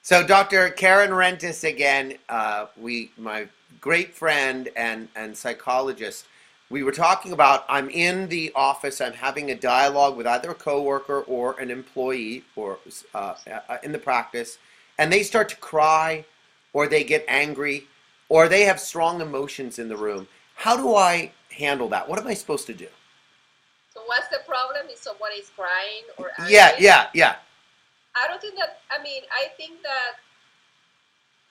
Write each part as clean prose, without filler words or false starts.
So Dr. Karen Rentas again, my great friend and psychologist, we were talking about, I'm in the office, I'm having a dialogue with either a coworker or an employee or in the practice, and they start to cry or they get angry or they have strong emotions in the room. How do I handle that? What am I supposed to do? So what's the problem? Is someone is crying or Yeah, angry? yeah. I don't think that, I think that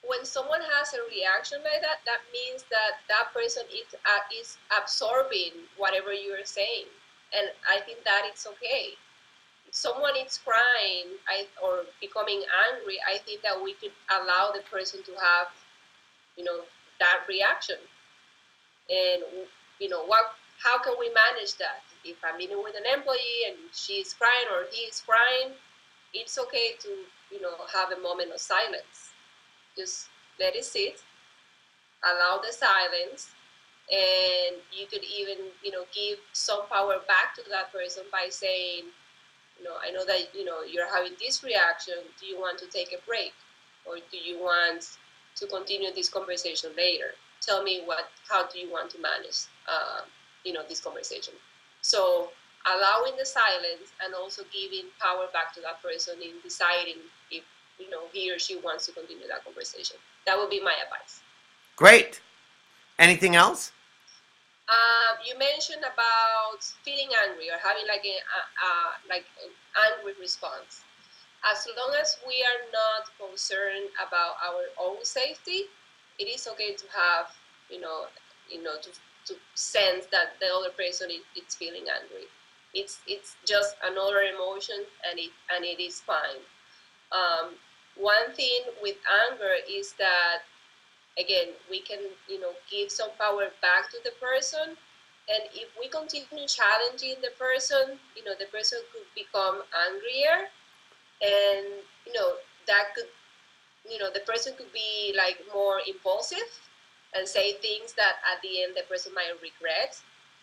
when someone has a reaction like that, that means that that person is absorbing whatever you are saying. And I think that it's okay. If someone is crying or becoming angry, I think that we could allow the person to have, that reaction. And, how can we manage that? If I'm meeting with an employee and she's crying or he is crying, it's okay to, have a moment of silence. Just let it sit, allow the silence, and you could even, give some power back to that person by saying, I know that, you're having this reaction. Do you want to take a break? Or do you want to continue this conversation later? Tell me how do you want to manage, this conversation? So allowing the silence and also giving power back to that person in deciding if, he or she wants to continue that conversation. That would be my advice. Great. Anything else? You mentioned about feeling angry or having like an angry response. As long as we are not concerned about our own safety, it is okay to have, to sense that the other person is feeling angry. It's just another emotion, and it is fine. One thing with anger is that, again, we can, give some power back to the person. And if we continue challenging the person, the person could become angrier. And, that could, the person could be like more impulsive and say things that at the end the person might regret.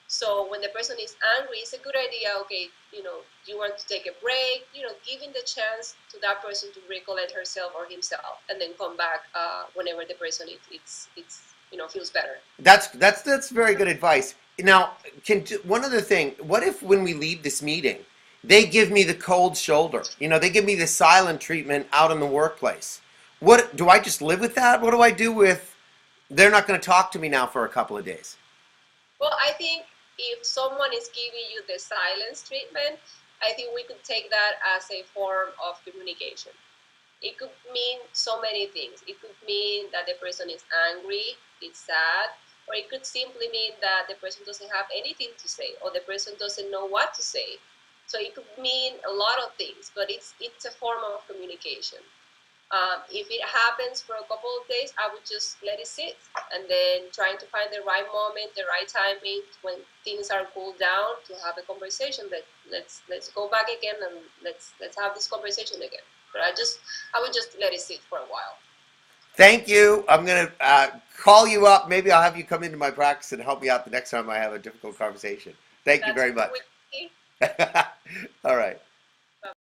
So when the person is angry, it's a good idea, okay, you want to take a break, giving the chance to that person to recollect herself or himself, and then come back whenever the person feels better. That's very good advice. Now, one other thing, what if when we leave this meeting, they give me the cold shoulder? They give me the silent treatment out in the workplace. What do I just live with that? What do I do with they're not going to talk to me now for a couple of days? Well, I think if someone is giving you the silence treatment, I think we could take that as a form of communication. It could mean so many things. It could mean that the person is angry, it's sad, or it could simply mean that the person doesn't have anything to say, or the person doesn't know what to say. So it could mean a lot of things, but it's a form of communication. If it happens for a couple of days, I would just let it sit, and then trying to find the right moment, the right timing when things are cooled down to have a conversation. Let's go back again and let's have this conversation again. But I would just let it sit for a while. Thank you. I'm going to call you up. Maybe I'll have you come into my practice and help me out the next time I have a difficult conversation. Thank you very much. All right.